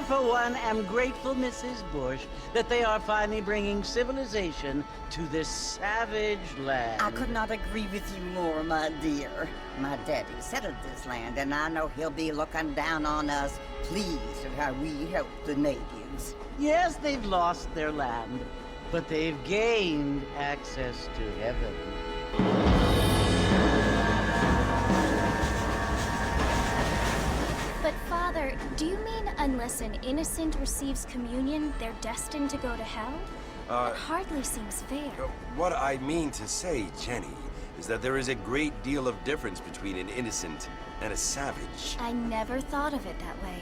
for one, am grateful, Mrs. Bush, that they are finally bringing civilization to this savage land. I could not agree with you more, my dear. My daddy settled this land, and I know he'll be looking down on us, pleased at how we help the natives. Yes, they've lost their land, but they've gained access to heaven. But Father, do you mean unless an innocent receives communion, they're destined to go to hell? That hardly seems fair. What I mean to say, Jenny, is that there is a great deal of difference between an innocent and a savage. I never thought of it that way.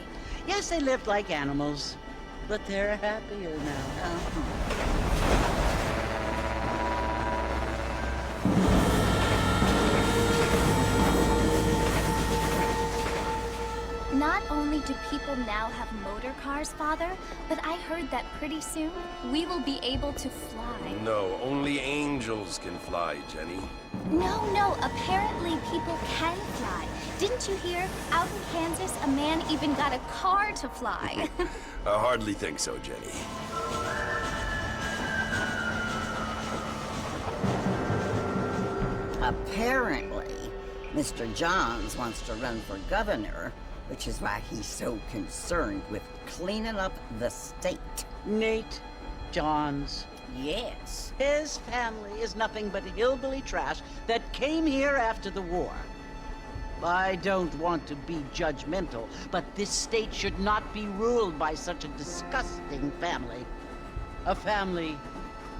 Yes, they lived like animals, but they're happier now. Not only do people now have motor cars, Father, but I heard that pretty soon we will be able to fly. No, only angels can fly, Jenny. No, apparently people can fly. Didn't you hear? Out in Kansas, a man even got a car to fly. I hardly think so, Jenny. Apparently, Mr. Johns wants to run for governor, which is why he's so concerned with cleaning up the state. Nate Johns. Yes. His family is nothing but hillbilly trash that came here after the war. I don't want to be judgmental, but this state should not be ruled by such a disgusting family. A family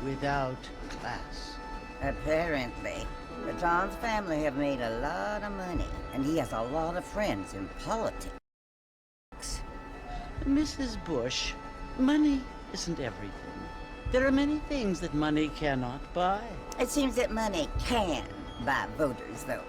without class. Apparently. The Johns family have made a lot of money, and he has a lot of friends in politics. Mrs. Bush, money isn't everything. There are many things that money cannot buy. It seems that money can buy voters, though.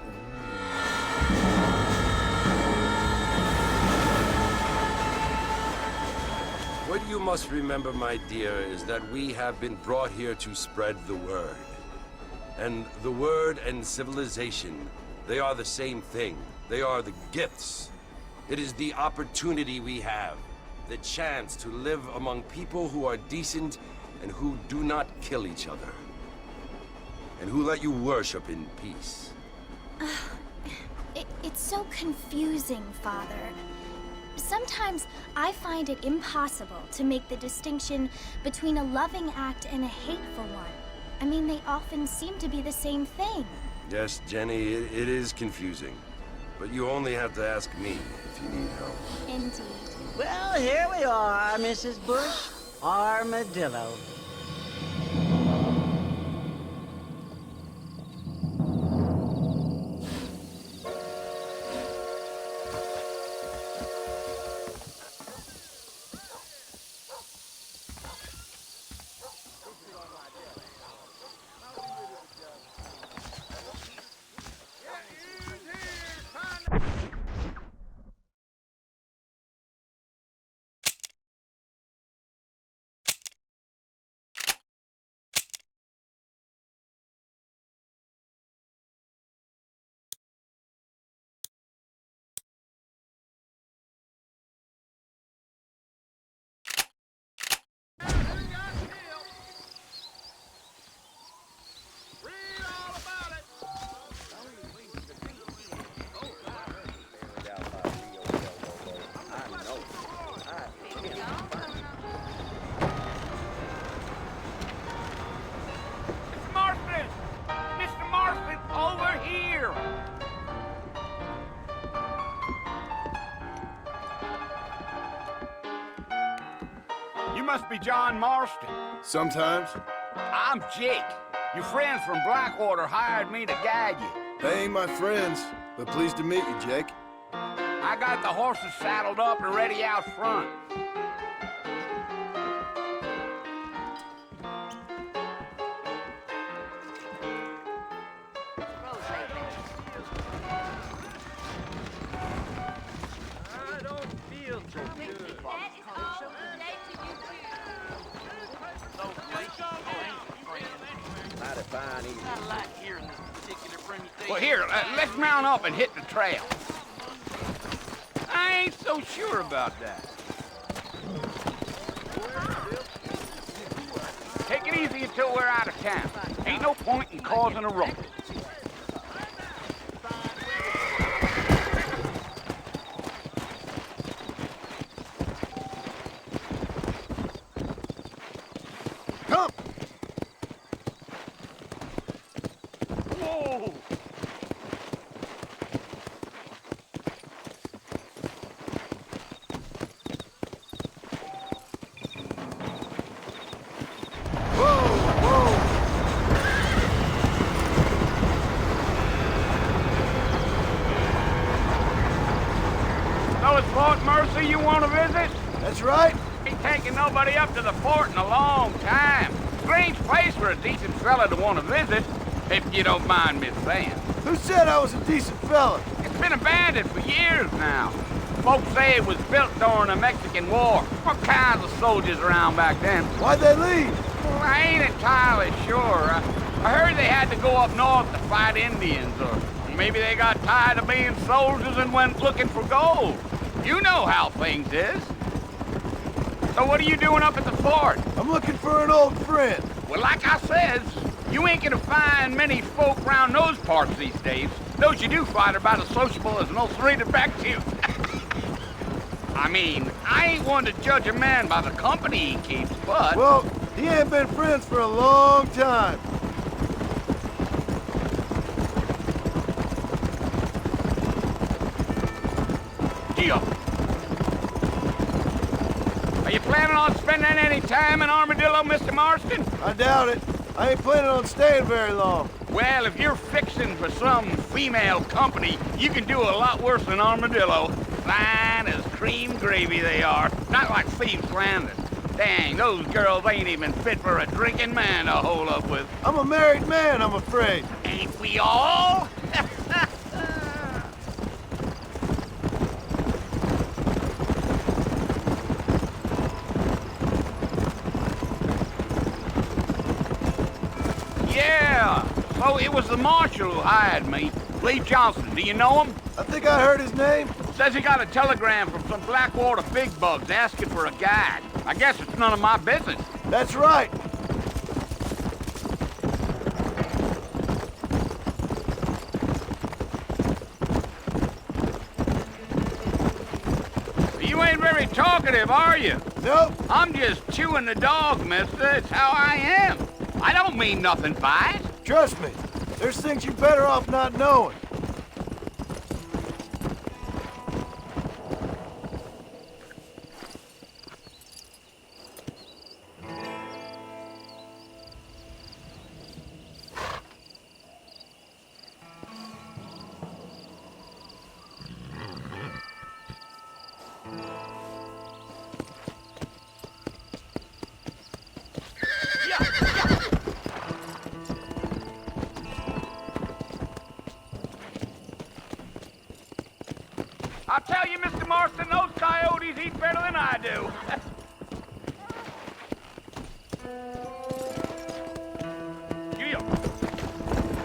What you must remember, my dear, is that we have been brought here to spread the word. And the word and civilization, they are the same thing. They are the gifts. It is the opportunity we have, the chance to live among people who are decent and who do not kill each other, and who let you worship in peace. It's so confusing, Father. Sometimes I find it impossible to make the distinction between a loving act and a hateful one. I mean, they often seem to be the same thing. Yes, Jenny, it is confusing. But you only have to ask me if you need help. Indeed. Well, here we are, Mrs. Bush. Armadillo. You must be John Marston. Sometimes. I'm Jake. Your friends from Blackwater hired me to guide you. They ain't my friends, but pleased to meet you, Jake. I got the horses saddled up and ready out front. I don't feel so good. Well, here, let's mount up and hit the trail. I ain't so sure about that. easy until we're out of town. Ain't no point in causing a ruckus. Come! Whoa! So it's Fort Mercy you want to visit? That's right. Ain't taking nobody up to the fort in a long time. Strange place for a decent fella to want to visit, if you don't mind me saying. Who said I was a decent fella? It's been abandoned for years now. Folks say it was built during the Mexican War. All kinds of soldiers around back then. Why'd they leave? Well, I ain't entirely sure. I heard they had to go up north to fight Indians, or maybe they got tired of being soldiers and went looking for gold. You know how things is. So what are you doing up at the fort? I'm looking for an old friend. Well, like I says, you ain't gonna find many folk around those parts these days. Those you do find are about as sociable as an ulcerated back tooth. I mean, I ain't one to judge a man by the company he keeps, but... Well, he ain't been friends for a long time. Deal. Are you planning on spending any time in Armadillo, Mr. Marston? I doubt it. I ain't planning on staying very long. Well, if you're fixing for some female company, you can do a lot worse than Armadillo. Fine as cream gravy they are. Not like Thieves Landing. Dang, those girls ain't even fit for a drinking man to hold up with. I'm a married man, I'm afraid. Ain't we all? Yeah, so it was the marshal who hired me. Lee Johnson, do you know him? I think I heard his name. Says he got a telegram from some Blackwater big bugs asking for a guide. I guess it's none of my business. That's right. You ain't very talkative, are you? Nope. I'm just chewing the dog, mister. It's how I am. I don't mean nothing by it. Trust me. There's things you're better off not knowing. I'll tell you, Mr. Marston, those coyotes eat better than I do. Yeah.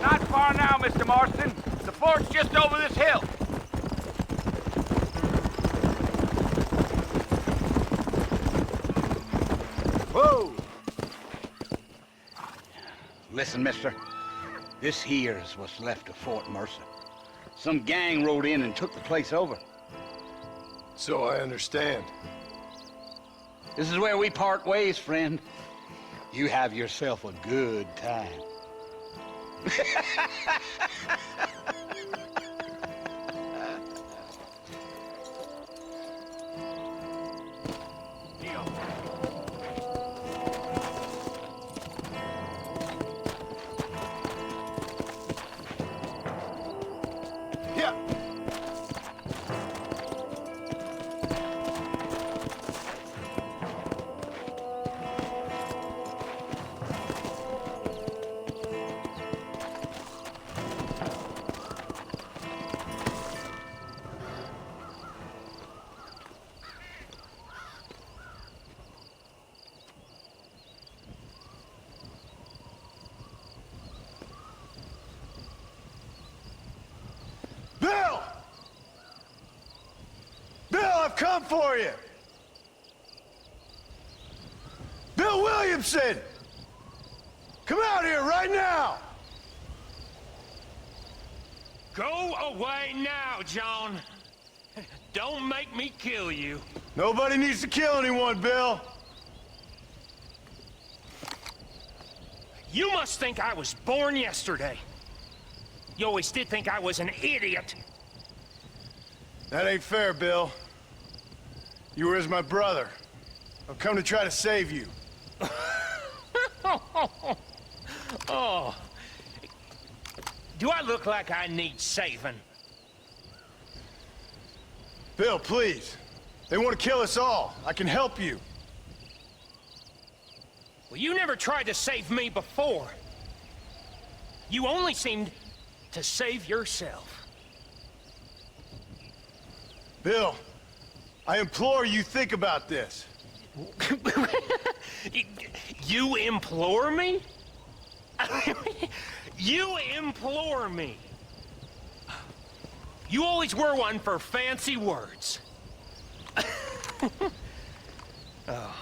Not far now, Mr. Marston. The fort's just over this hill. Whoa! Listen, mister. This here's what's left of Fort Mercer. Some gang rode in and took the place over. So I understand. This is where we part ways, friend. You have yourself a good time. Yeah. Bill! Bill, I've come for you! Bill Williamson! Come out here right now! Go away now, John. Don't make me kill you. Nobody needs to kill anyone, Bill. You must think I was born yesterday. You always did think I was an idiot. That ain't fair, Bill. You were as my brother. I've come to try to save you. Oh. Do I look like I need saving? Bill, please. They want to kill us all. I can help you. Well, you never tried to save me before. You only seemed to save yourself. Bill, I implore you think about this. You implore me? You implore me. You always were one for fancy words. Oh.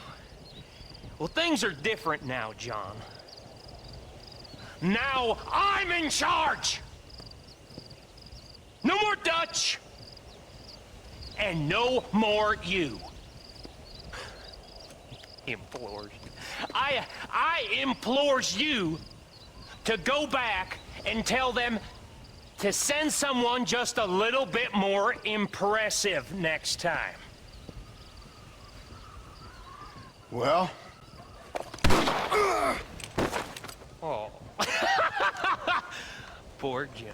Well, things are different now, John. Now I'm in charge! No more Dutch! And no more you. Implores. I implores you to go back and tell them to send someone just a little bit more impressive next time. Well? Oh. Poor John.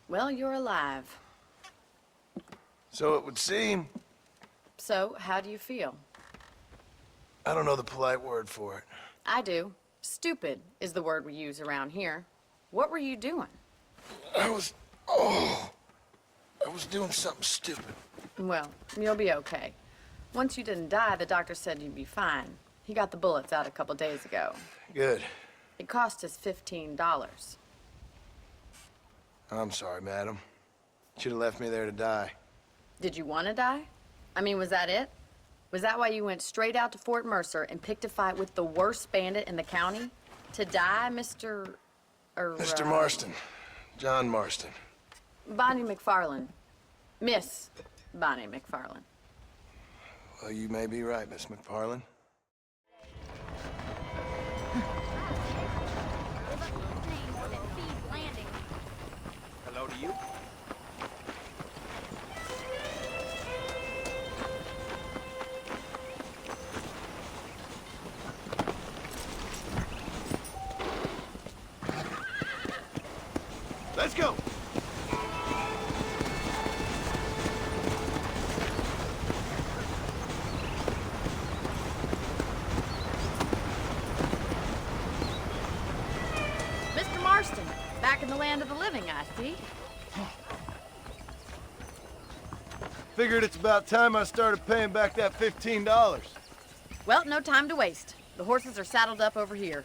Well, you're alive. So it would seem. So, how do you feel? I don't know the polite word for it. I do. Stupid is the word we use around here. What were you doing? I was doing something stupid. Well, you'll be okay. Once you didn't die, the doctor said you'd be fine. He got the bullets out a couple days ago. Good. It cost us $15. I'm sorry, madam. Should have left me there to die. Did you want to die? I mean, was that it? Was that why you went straight out to Fort Mercer and picked a fight with the worst bandit in the county? To die, Mr. Mr. Marston. John Marston. Bonnie McFarland. Miss Bonnie McFarland. Well, you may be right, Miss McFarland. Hello to you. Let's go! Mr. Marston, back in the land of the living, I see. Figured it's about time I started paying back that $15. Well, no time to waste. The horses are saddled up over here.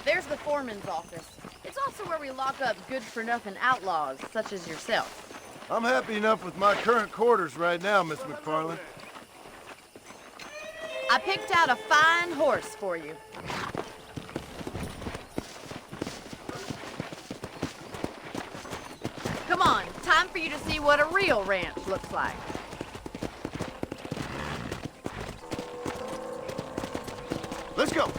There's the foreman's office. It's also where we lock up good-for-nothing outlaws, such as yourself. I'm happy enough with my current quarters right now, Miss McFarland. I picked out a fine horse for you. Come on, time for you to see what a real ranch looks like. Let's go.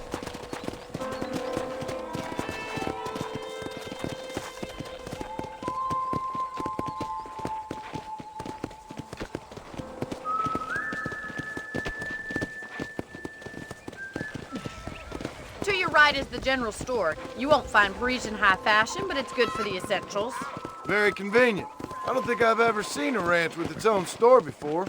To your right is the general store. You won't find Parisian high fashion, but it's good for the essentials. Very convenient. I don't think I've ever seen a ranch with its own store before.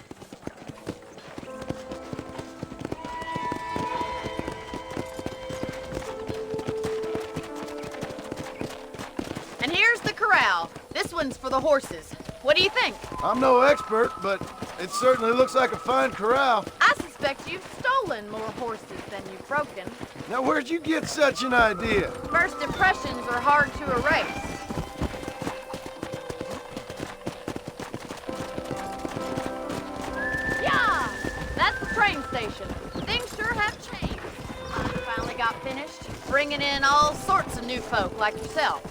And here's the corral. This one's for the horses. What do you think? I'm no expert, but it certainly looks like a fine corral. I suspect you've stolen more horses than you've broken. Now, where'd you get such an idea? First impressions are hard to erase. Yeah! That's the train station. Things sure have changed. I finally got finished, bringing in all sorts of new folk like yourself.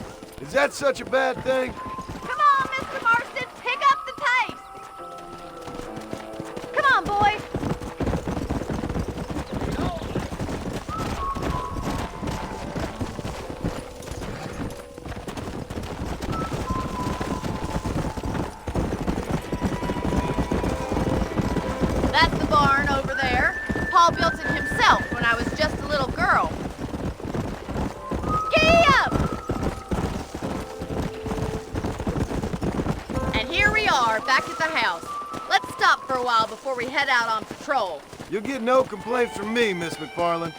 Is that such a bad thing? Come on, Mr. Marston, pick up the pace! Come on, boy! That's the barn over there. Paul built it himself when I was just a little girl. Giddy up! And here we are, back at the house. Let's stop for a while before we head out on patrol. You'll get no complaints from me, Miss McFarland.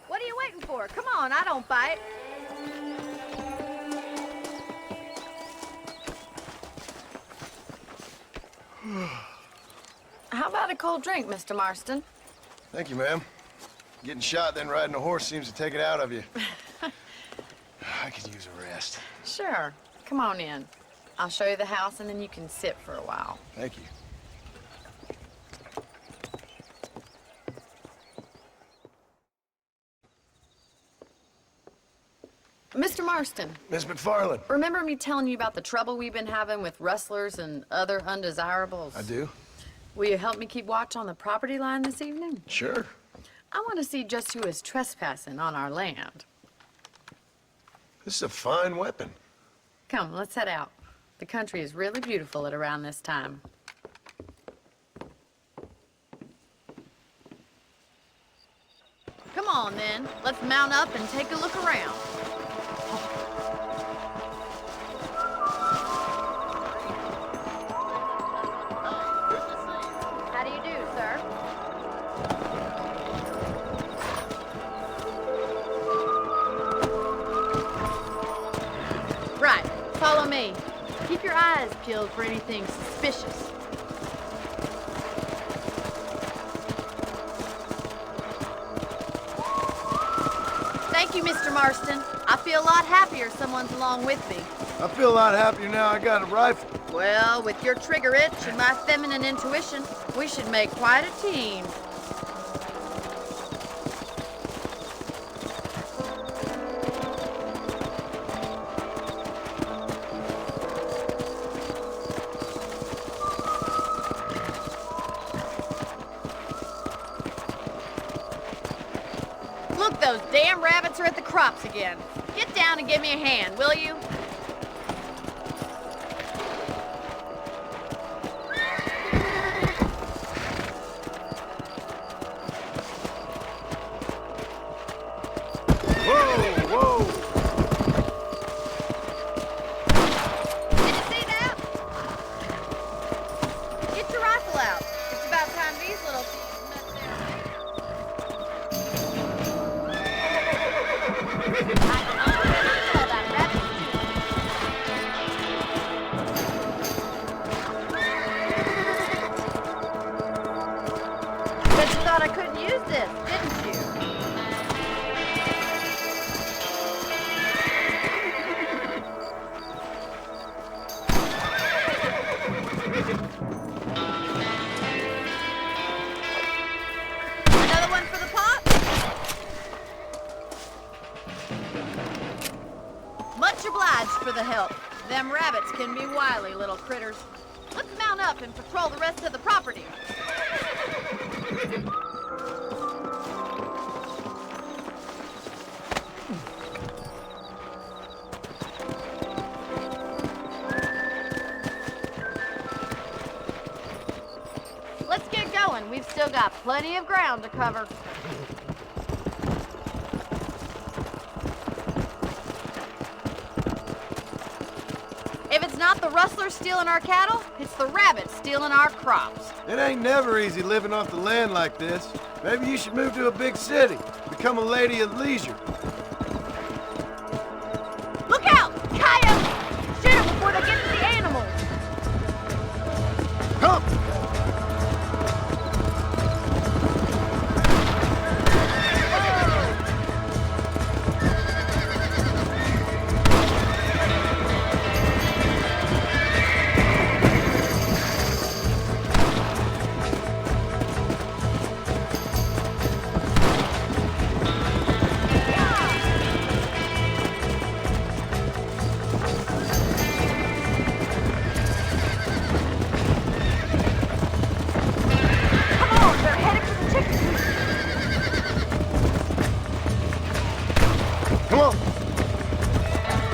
What are you waiting for? Come on, I don't bite. How about a cold drink, Mr. Marston? Thank you, ma'am. Getting shot, then riding a horse seems to take it out of you. I could use a rest. Sure. Come on in. I'll show you the house and then you can sit for a while. Thank you. Mr. Marston, Miss McFarland. remember me telling you about the trouble we've been having with rustlers and other undesirables? I do? Will you help me keep watch on the property line this evening? Sure. I want to see just who is trespassing on our land. This is a fine weapon. Come, let's head out. The country is really beautiful at around this time. Come on, then. Let's mount up and take a look around. How do you do, sir? Right. Follow me. Keep your eyes peeled for anything suspicious. Thank you, Mr. Marston. I feel a lot happier someone's along with me. I feel a lot happier now I got a rifle. Well, with your trigger itch and my feminine intuition, we should make quite a team. Look, those damn rabbits are at the crops again. Get down and give me a hand, will you? Whoa! Did you see that? Get your rifle out. It's about time these little thieves met their I saw that rabbit Obliged for the help. Them rabbits can be wily little critters. Let's mount up and patrol the rest of the property. Let's get going. We've still got plenty of ground to cover. If it's not the rustlers stealing our cattle, it's the rabbits stealing our crops. It ain't never easy living off the land like this. Maybe you should move to a big city. Become a lady of leisure. Look out! Coyotes! Shoot them before they get to the animals! Come! Come on!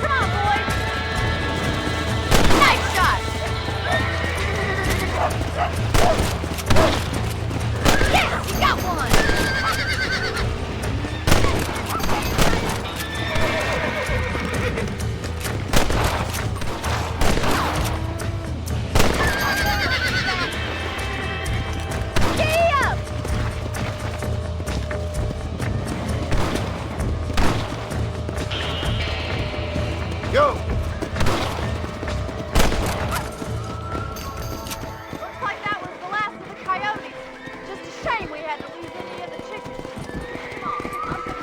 Come on, boys! Nice shot! Yes, you got one! Giddy up! Go! Looks like that was the last of the coyotes. Just a shame we had to lose any of the chickens. Come on, I'll take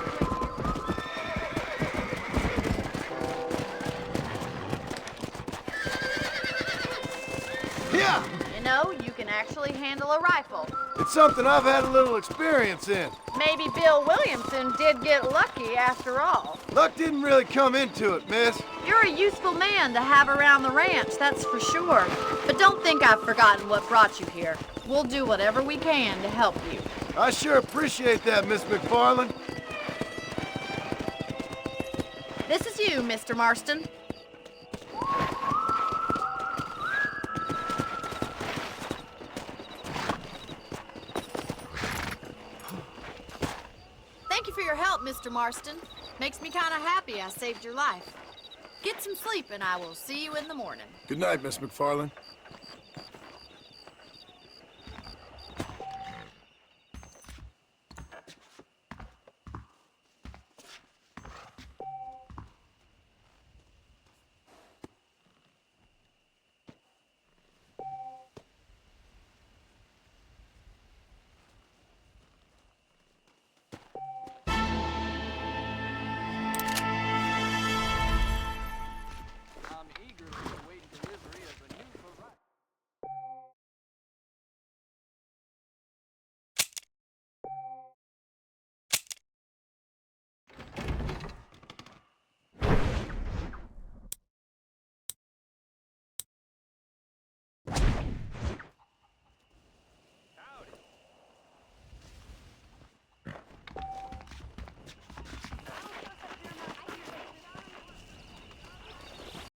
a Yeah! You know, you can actually handle a rifle. It's something I've had a little experience in. Maybe Bill Williamson did get lucky after all. Luck didn't really come into it, miss. You're a useful man to have around the ranch, that's for sure. But don't think I've forgotten what brought you here. We'll do whatever we can to help you. I sure appreciate that, Miss McFarland. This is you, Mr. Marston. Thank you for your help, Mr. Marston. Makes me kind of happy I saved your life. Get some sleep and I will see you in the morning. Good night, Miss McFarland.